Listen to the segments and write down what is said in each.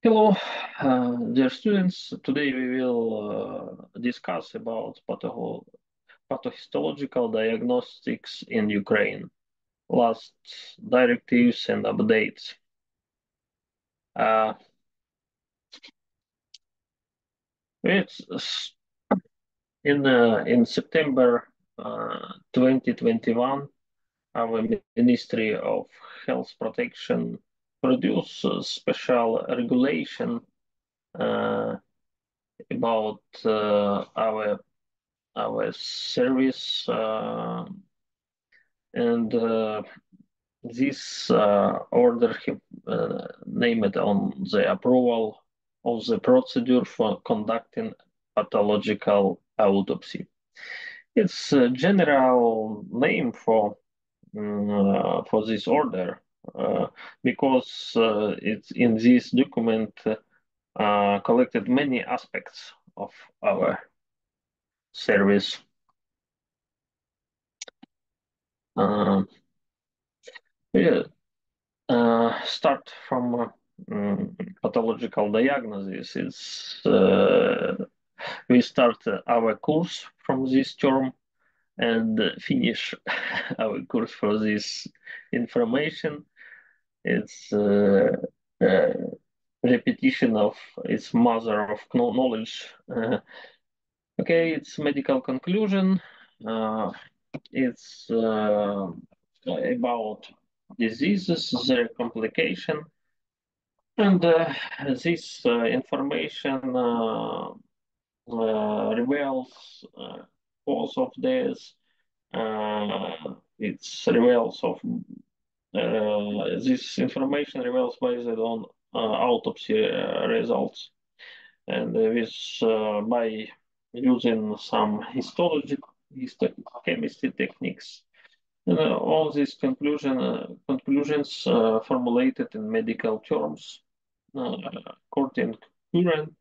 Hello, dear students. Today we will discuss about pathohistological diagnostics in Ukraine, last directives and updates. Uh, it's in September 2021, our Ministry of Health Protection produced a special regulation uh, about our service and this order he named on the approval of the procedure for conducting pathological autopsy. It's a general name for this order because it's in this document collected many aspects of our service. Um, yeah, start from pathological diagnosis. We start our course from this term and finish our course for this information. It's uh, repetition of its mother of knowledge. Okay, it's medical conclusion. Uh, it's about diseases, their complication, and this information reveals cause of death. It reveals of this information reveals based on autopsy results, and by using some histochemistry techniques. All these conclusions formulated in medical terms according current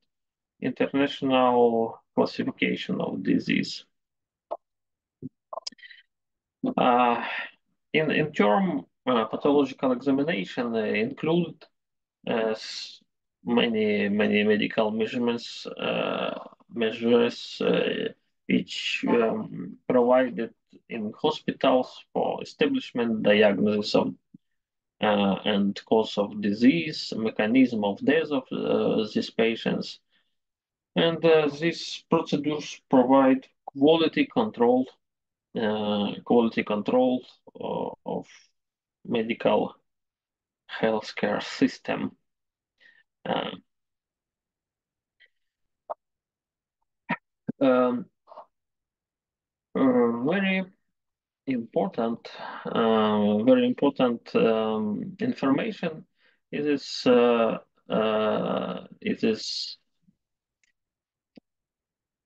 international classification of disease. Uh, in term, pathological examination include uh, many medical measures which provided in hospitals for establishment diagnosis of and cause of disease, mechanism of death of these patients. And these procedures provide quality control of medical healthcare system. Uh, um, very important, very important information. It is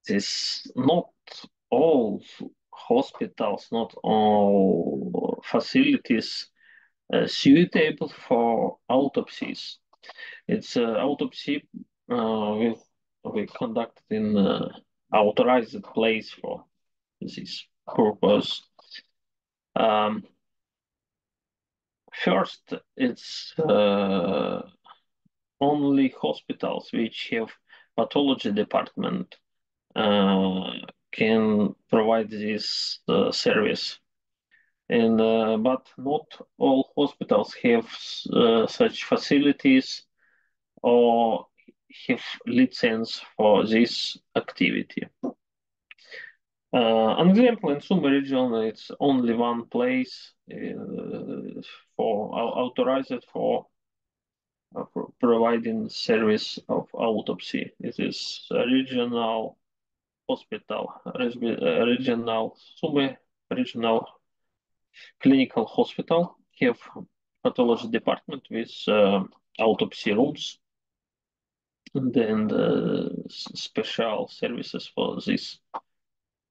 it is not all hospitals, not all facilities suitable for autopsies. It's autopsy we conduct in authorized place for this purpose. Um, First, it's only hospitals which have pathology department can provide this service. And but not all hospitals have such facilities or have license for this activity. An example in Sumy region, it's only one place for authorized for providing service of autopsy. It is a regional hospital, regional Sumy regional clinical hospital have pathology department with autopsy rooms and then special services for this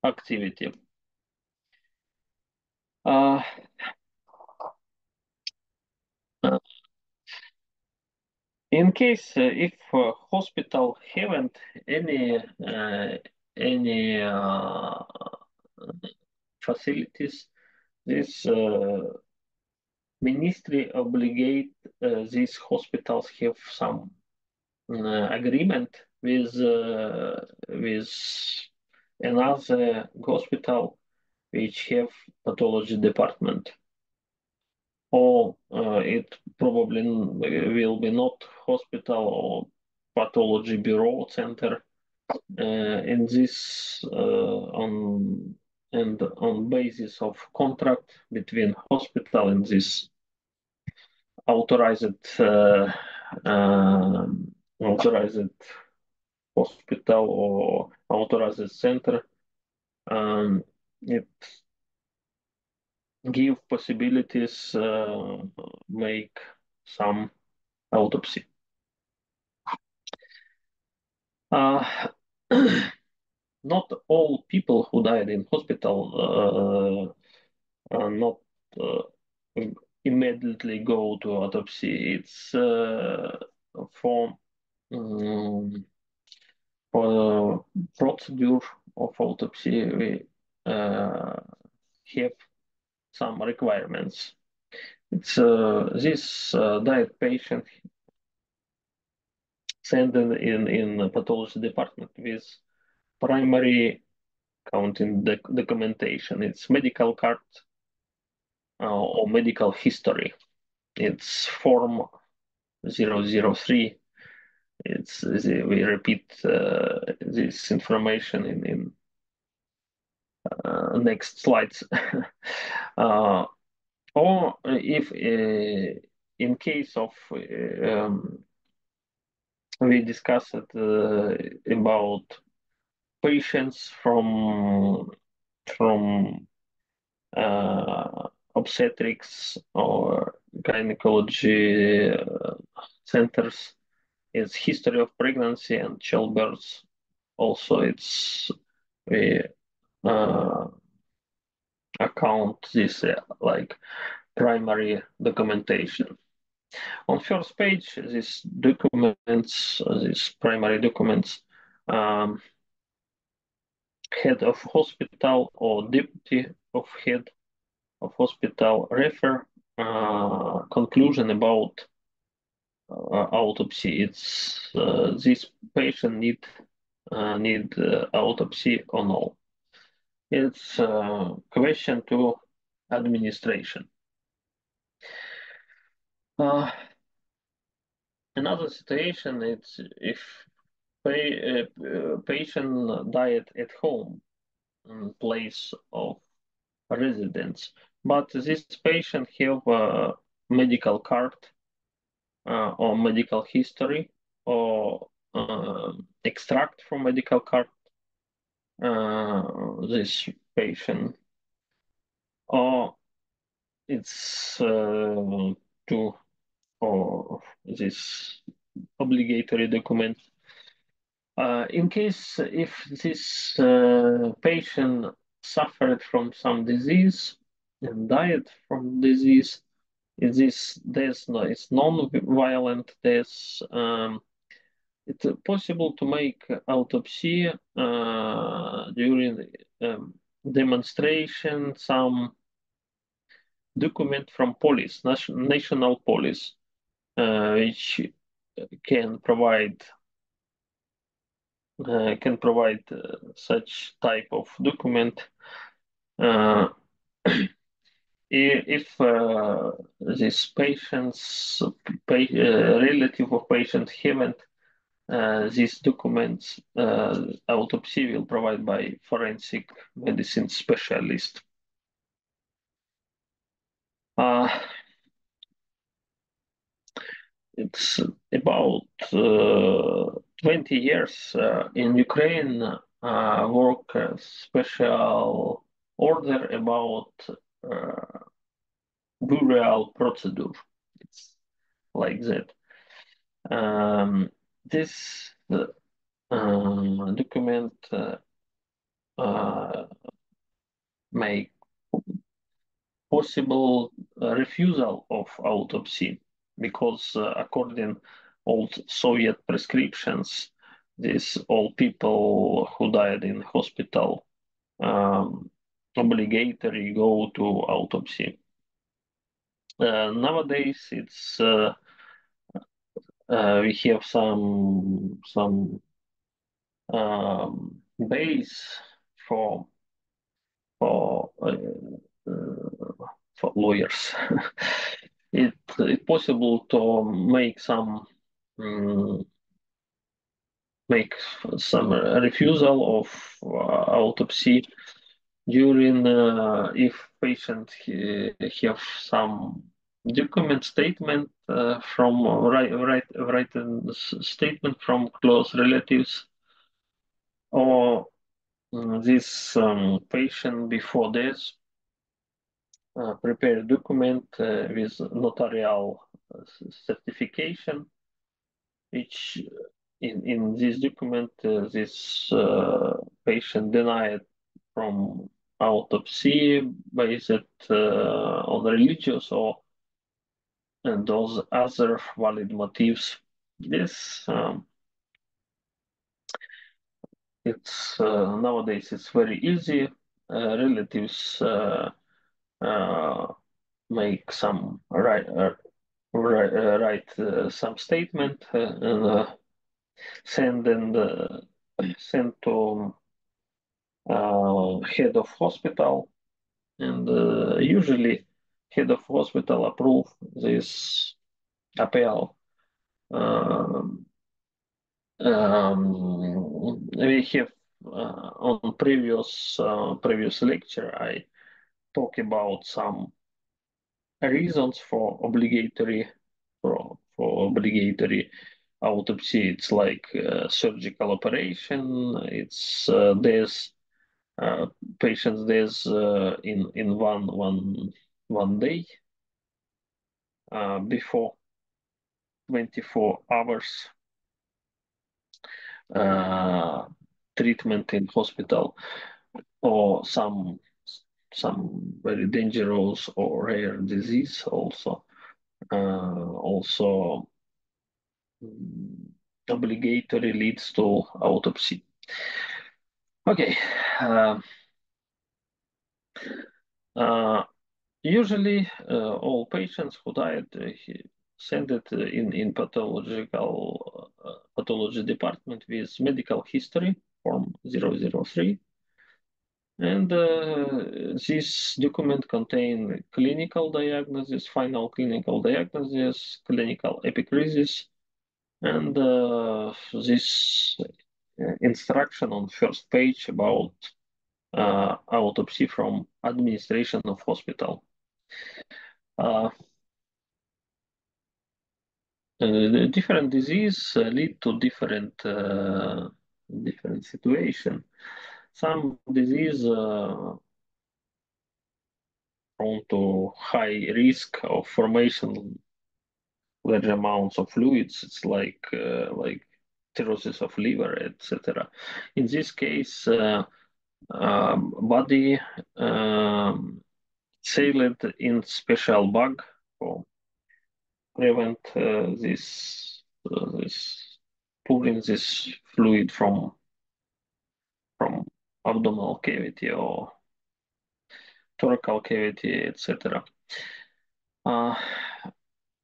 activity. Uh, uh, in case if hospital haven't any facilities, this ministry obligate these hospitals have some agreement with another hospital which have pathology department, or it probably will be not hospital or pathology bureau center. In this on basis of contract between hospital and this authorized authorized hospital or authorized center, um, it give possibilities make some autopsy. Uh, not all people who died in hospital not uh, immediately go to autopsy. It's for for the procedure of autopsy, we have some requirements. It's this diet patient sent in a pathology department with primary counting documentation. It's medical card or medical history. It's form 003. It's we repeat this information in next slides. uh, or if in case of we discussed about patients from obstetrics or gynecology centers. It's history of pregnancy and childbirth. Also, it's we uh, account this like primary documentation. On first page, these documents, these primary documents, um, head of hospital or deputy of head of hospital refer conclusion about autopsy. It's this patient need autopsy or no. It's a question to administration. Uh, Another situation is if patient died at home in place of residence, but this patient have a medical card or medical history or extract from medical card this patient, or it's to or this obligatory document. In case if this patient suffered from some disease and died from disease, is this death no, it's non-violent death. It's possible to make autopsy during demonstration, some document from police, national police, which can provide such type of document if this patient's relative of patient haven't these documents, autopsy will provide by forensic medicine specialist. Uh, it's about 20 years in Ukraine work a special order about burial procedure. It's like that. This document make possible refusal of autopsy because according old Soviet prescriptions, these all people who died in hospital obligatory go to autopsy. Nowadays, it's we have some base for for uh, for lawyers. It's possible to mm, make some refusal of autopsy during if patient have some document statement from written statement from close relatives or this patient before death prepare document with notarial certification, which in this document this patient denied from autopsy based on religious or and those other valid motives. This it's nowadays it's very easy. Relatives uh, make some write some statement and send send to head of hospital, and usually head of hospital approve this appeal. Um, we have on previous lecture I talk about some reasons for obligatory autopsy. It's like surgical operation. It's death, uh, patient's death in one day before 24 hours uh, treatment in hospital, or some very dangerous or rare disease also. Also obligatory leads to autopsy. Okay. Uh, uh, Usually, all patients who died send it in pathology department with medical history form 003, and this document contain clinical diagnosis, final clinical diagnosis, clinical epicrizis, and this instruction on first page about autopsy from administration of hospital. Uh, Different disease lead to different situation. Some disease prone to high risk of formation large amounts of fluids. It's like cirrhosis of liver, etc. In this case, body sealed in special bag for prevent this pulling this fluid from abdominal cavity or thoracal cavity, etc. Uh,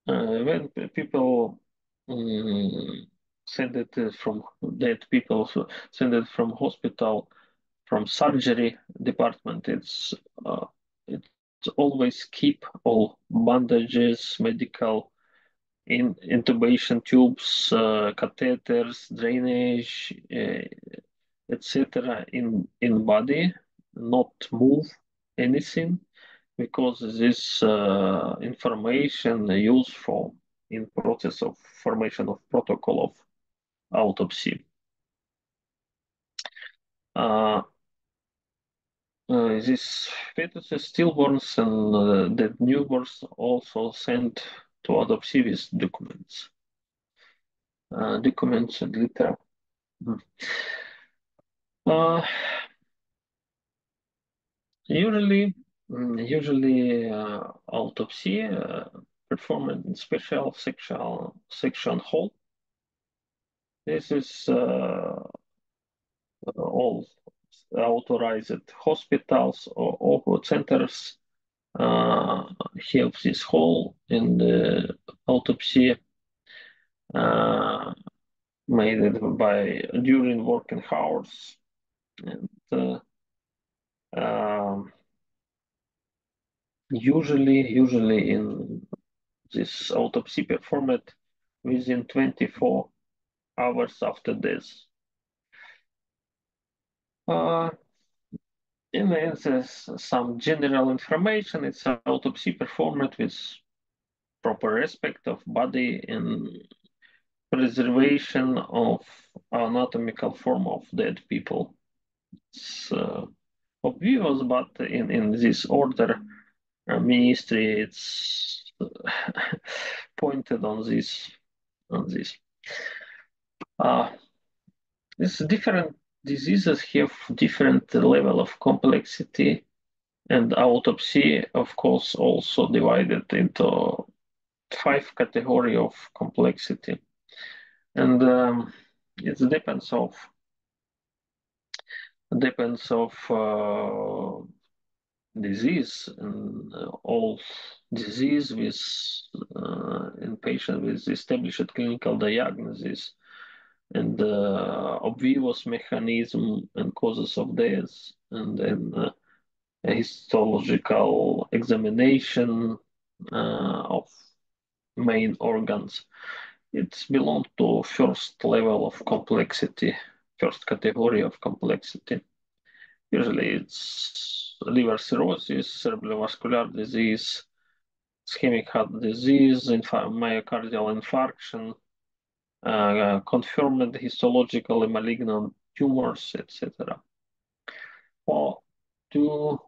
when people um, send it from dead people send it from hospital, from surgery department, it's always keep all bandages, medical in intubation tubes, catheters, drainage, etc. in body, not move anything, because this information used for in process of formation of protocol of autopsy. Uh, this fetuses, stillborns, and dead newborns also sent to autopsy with documents. Documents and literature. Uh, usually, autopsy performed in special section hall. This is all authorized hospitals or centers have this hall in the autopsy. uh, made it by during working hours, and um, usually in this autopsy performed within 24 hours after death. Uh, in there's some general information. It's autopsy performed with proper respect of body and preservation of anatomical form of dead people. It's obvious, but in this order, ministry it's pointed on this. Uh, these different diseases have different level of complexity, and autopsy, of course, also divided into five category of complexity, and it depends of disease, and all disease with in patient with established clinical diagnosis and obvious mechanism and causes of death, and then a histological examination of main organs. It belongs to first level of complexity, first category of complexity. Usually it's liver cirrhosis, cerebrovascular disease, ischemic heart disease, myocardial infarction, confirmed histological and malignant tumors, etc. For two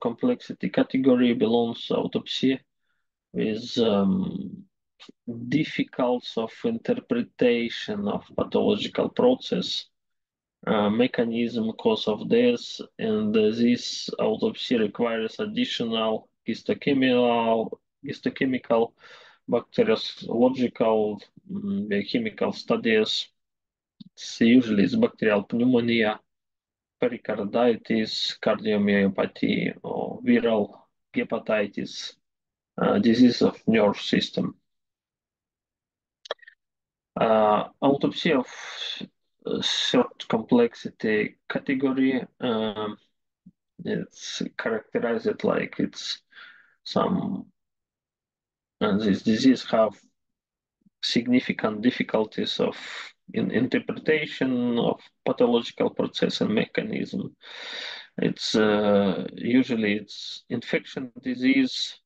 complexity category belongs autopsy with difficulties of interpretation of pathological process, mechanism, cause of death, and this autopsy requires additional histochemical, bacteriological, biochemical studies. Usually it's bacterial pneumonia, pericarditis, cardiomyopathy, or viral hepatitis, disease of nerve system. Autopsy of third complexity category, it's characterized like it's some, and this disease have significant difficulties of in interpretation of pathological process and mechanism. It's usually it's infection disease,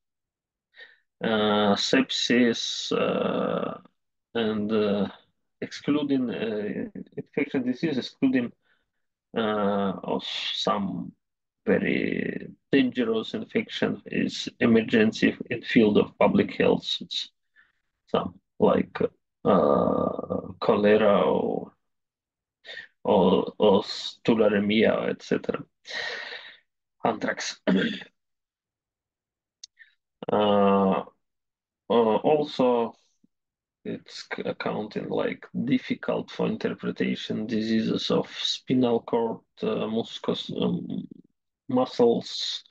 sepsis, and excluding infection disease, excluding of some very dangerous infection is emergency in field of public health. It's some like cholera or tularemia, etc. Anthrax. uh, Also, it's accounting like difficult for interpretation diseases of spinal cord, muscles,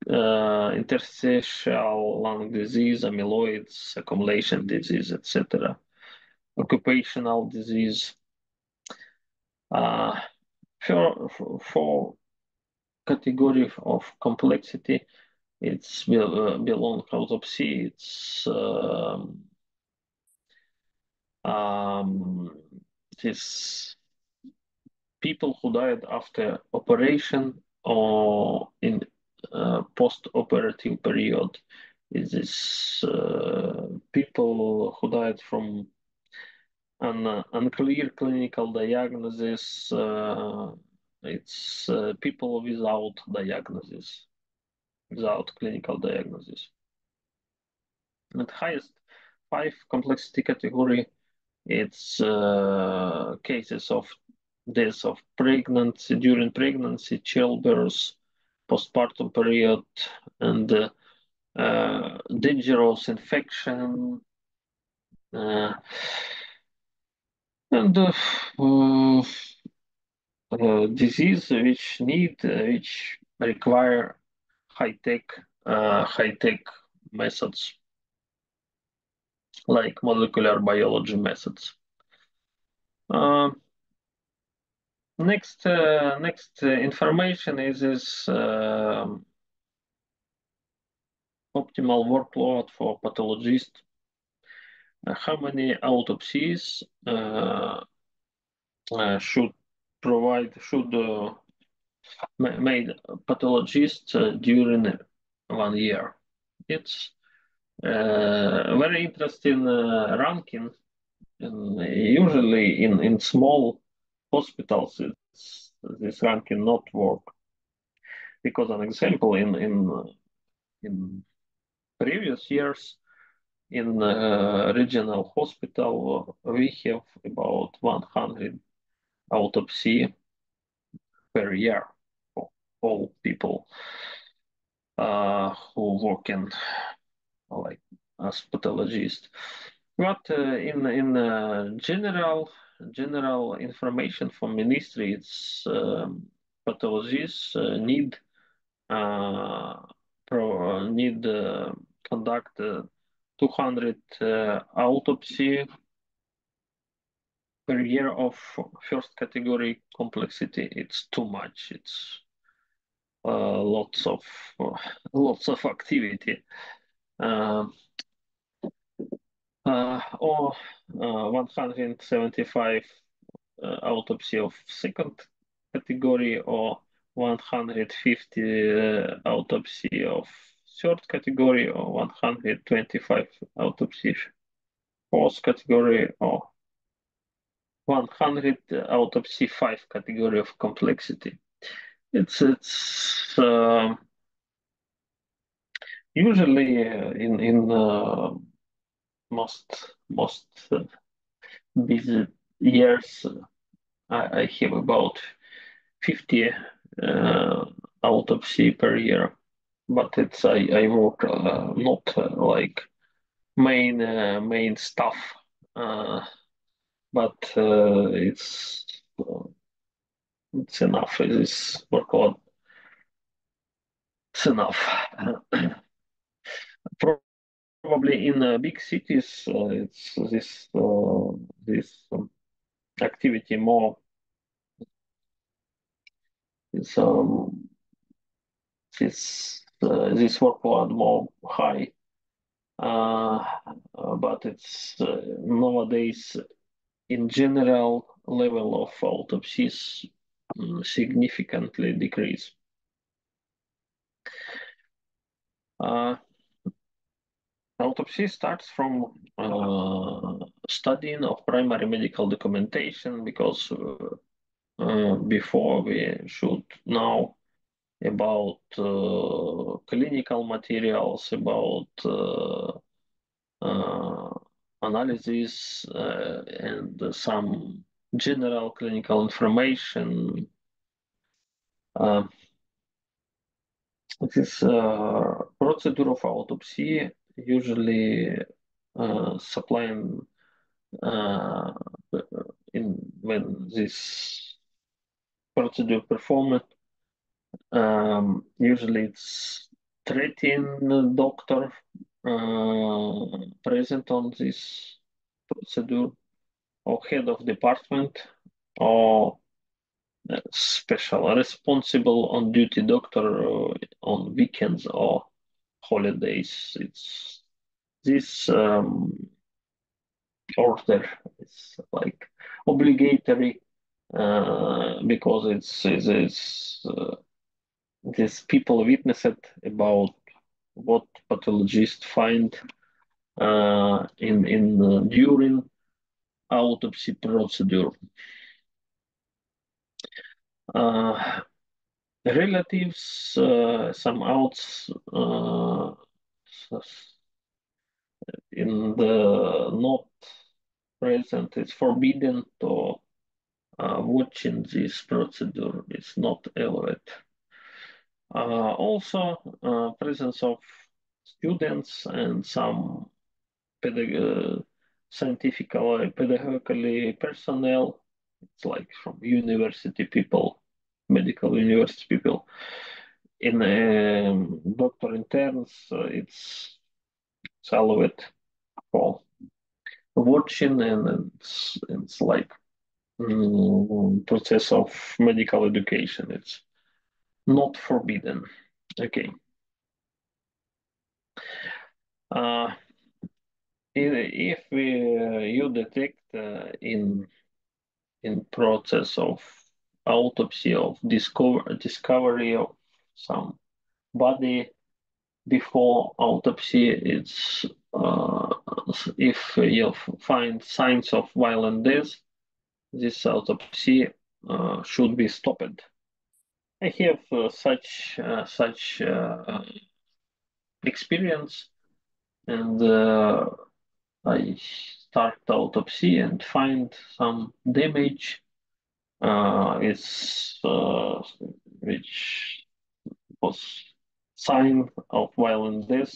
interstitial lung disease, amyloids, accumulation disease, etc. Occupational disease. Uh, for category of complexity, it's belong autopsy. It's this people who died after operation or in post-operative period. Is this people who died from an unclear clinical diagnosis? It's people without diagnosis, without clinical diagnosis. And highest five complexity category, it's cases of death of pregnancy, during pregnancy, childbirth, postpartum period, and dangerous infection, uh, and disease which require high tech methods. like molecular biology methods. Uh, next information is optimal workload for pathologist. How many autopsies should made pathologist during 1 year? It's very interesting ranking. And usually in small hospitals, this ranking not work because an example in previous years in regional hospital we have about 100 autopsy per year for all people who work in like as pathologist. But in general information from ministry, it's pathologists uh, need conduct 200 autopsy per year of first category complexity. It's too much. It's lots of lots of activity. Uh, or 175 autopsy of second category or 150 autopsy of third category or 125 autopsy fourth category or 100 autopsy five category of complexity. It's usually in most busy years I have about 50 autopsy per year, but I work not like main stuff, uh, but it's enough. It is workload. It's enough. Probably in big cities, it's this activity more is this workload more high. But it's nowadays in general level of autopsies significantly decrease. Uh, Autopsy starts from studying of primary medical documentation because before we should know about clinical materials, about uh, analysis and some general clinical information. Uh, this procedure of autopsy usually supplying uh, in when this procedure performed, usually it's treating doctor present on this procedure or head of department or special responsible on duty doctor on weekends or holidays. It's this order is like obligatory because it's these people witnessed about what pathologists find in during autopsy procedure. Uh, Relatives, some outs in the not present is forbidden to watching this procedure is not allowed. Also, presence of students and some scientific or pedagogical personnel, it's like from university people, medical university people. In doctor interns, it's allowed for. watching, and it's like process of medical education. It's not forbidden. Okay. Uh, if you detect in process of autopsy of discovery of some body before autopsy, it's if you find signs of violent death, this autopsy should be stopped. I have such experience, and I start autopsy and find some damage. It's which was sign of violent death,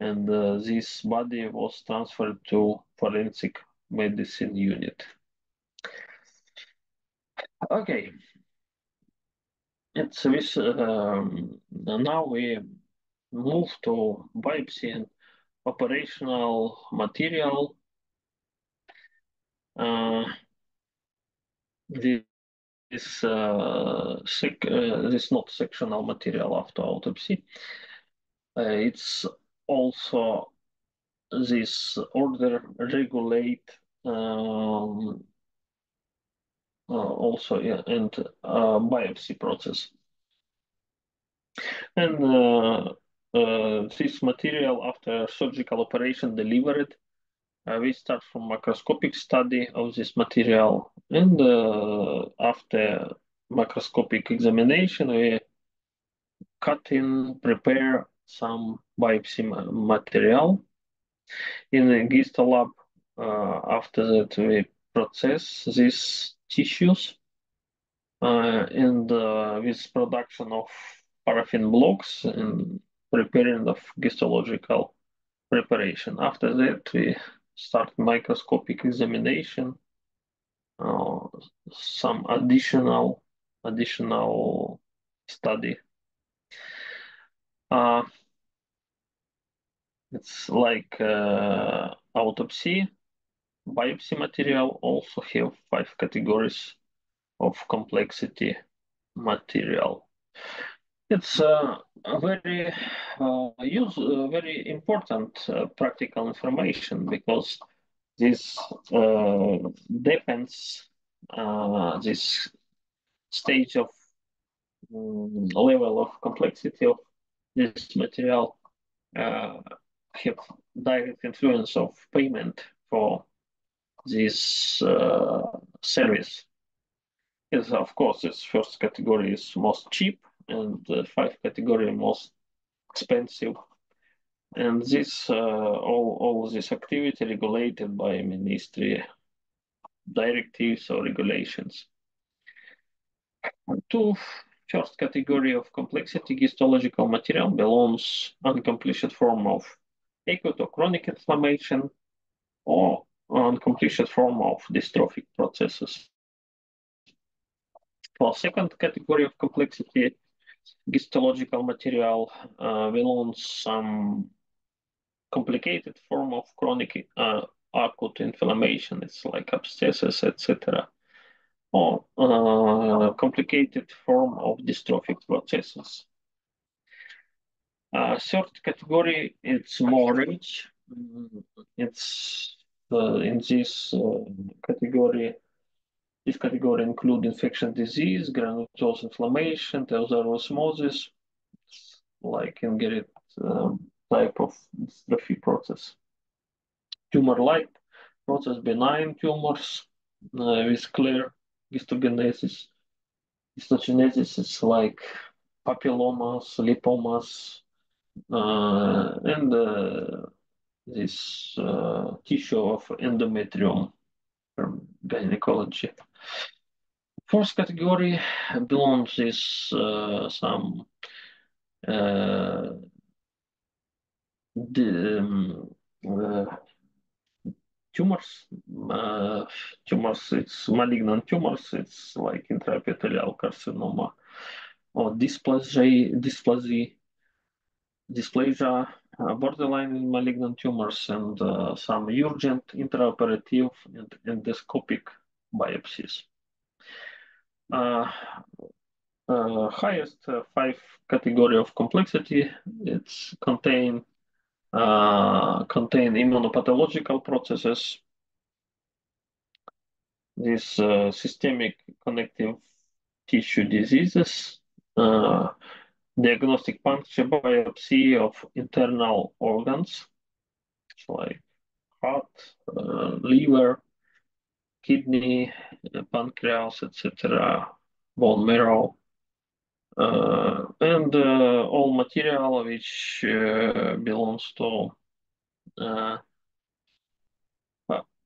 and this body was transferred to forensic medicine unit. Okay, it's this. Now we move to biopsy and operational material. Uh, this not sectional material after autopsy. It's also this order regulate also, yeah, and biopsy process. And this material after surgical operation delivered, we start from macroscopic study of this material, and after macroscopic examination, we cut in, prepare some biopsy material in a histo lab. After that, we process these tissues and with production of paraffin blocks and preparing of histological preparation. After that, we start microscopic examination, uh, some additional study. Uh, it's like autopsy, biopsy material also have 5 categories of complexity material. It's a very important practical information because this depends this stage of level of complexity of this material uh, have direct influence of payment for this service. Is of course this first category is most cheap and the 5 category most expensive, and this all this activity regulated by ministry directives or regulations. To first category of complexity, histological material belongs uncompleted form of acute or chronic inflammation or uncompleted form of dystrophic processes. For second category of complexity, histological material belongs some complicated form of chronic acute inflammation. It's like abscesses, etc., or complicated form of dystrophic processes. Third category, it's more rich. It's in category. This category include infection disease, granulose inflammation, osmosis, like inherit type of dystrophy process. Tumor-like process, benign tumors with clear histogenesis. Histogenesis is like papillomas, lipomas, and this tissue of endometrium from gynecology. Fourth category belongs is some the, tumors. Tumors, it's malignant tumors. It's like intraepithelial carcinoma or dysplasia, borderline malignant tumors, and some urgent intraoperative and endoscopic biopsies. Highest five category of complexity. It's contain immunopathological processes, these systemic connective tissue diseases, diagnostic puncture biopsy of internal organs like heart, liver, kidney, pancreas, etc., bone marrow, and all material which belongs to uh,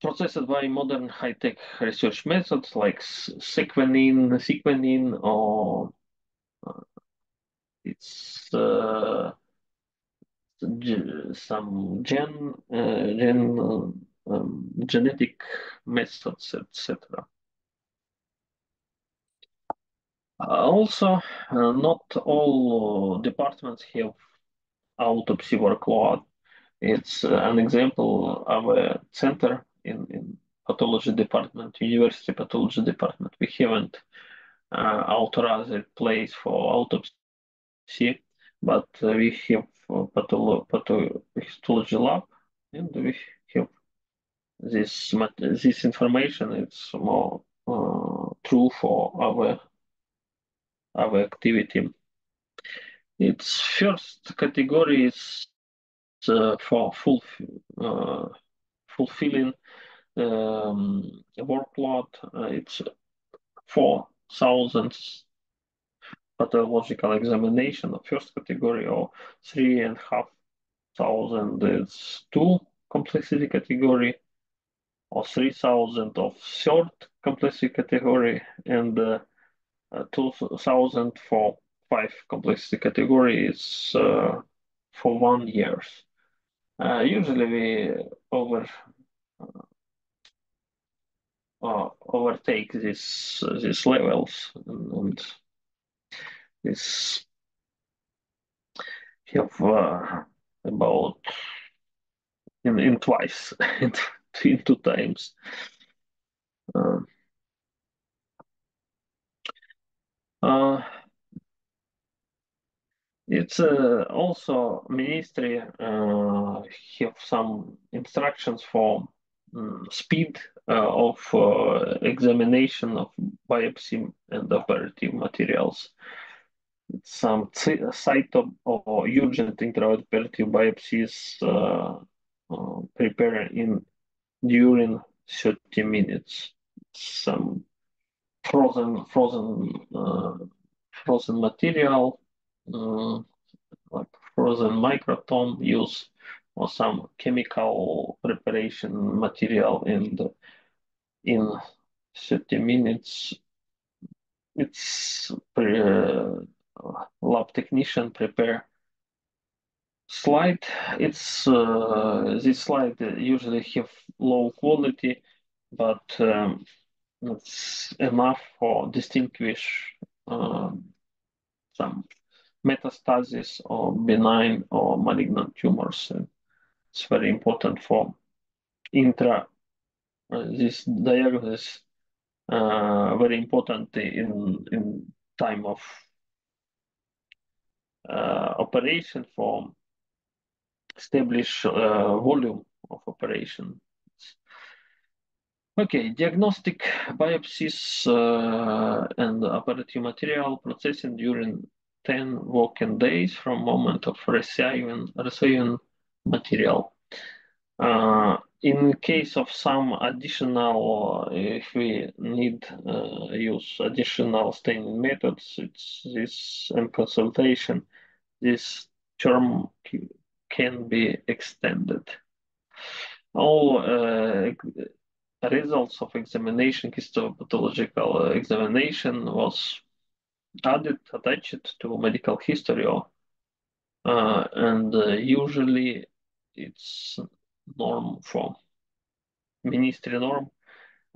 processed by modern high-tech research methods like sequencing, or uh, it's some genetic methods, etc. Also, not all departments have autopsy workload. It's an example of a center in pathology department, university pathology department. We haven't authorized place for autopsy, but we have patho-histology lab, and we have this information. It's more true for our activity. Its first category is for uh, fulfilling workload. It's 4,000 pathological examination of first category, or 3,500 is two complexity category, or 3,000 of third complexity category, and 2,000 for five complexity category is for 1 year. Usually we overtake these levels, and this have about in twice in two times. Uh, uh, it's also ministry have some instructions for speed of examination of biopsy and operative materials. Some site or urgent intraoperative biopsies prepare in during 30 minutes. Some frozen material, uh, like frozen microton use, or some chemical preparation material, and in 30 minutes it's lab technician prepare slide. It's this slide usually have low quality, but it's enough for distinguish some metastasis or benign or malignant tumors. And it's very important for intra this diagnosis. Very important in time of operation, for establish volume of operation. Okay, diagnostic biopsies and operative material processing during 10 working days from moment of receiving material. In case of some additional, if we need use additional staining methods, it's this and consultation, this term can be extended. All results of examination, histopathological examination, was attached to medical history, and usually it's norm for ministry norm.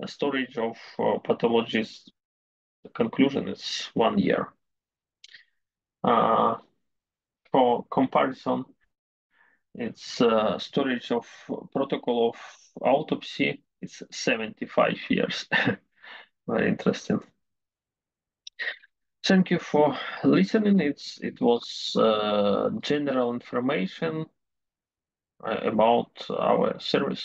Storage of pathologies conclusion is 1 year. For comparison, Its storage of protocol of autopsy is 75 years. Very interesting. Thank you for listening. It was general information about our service.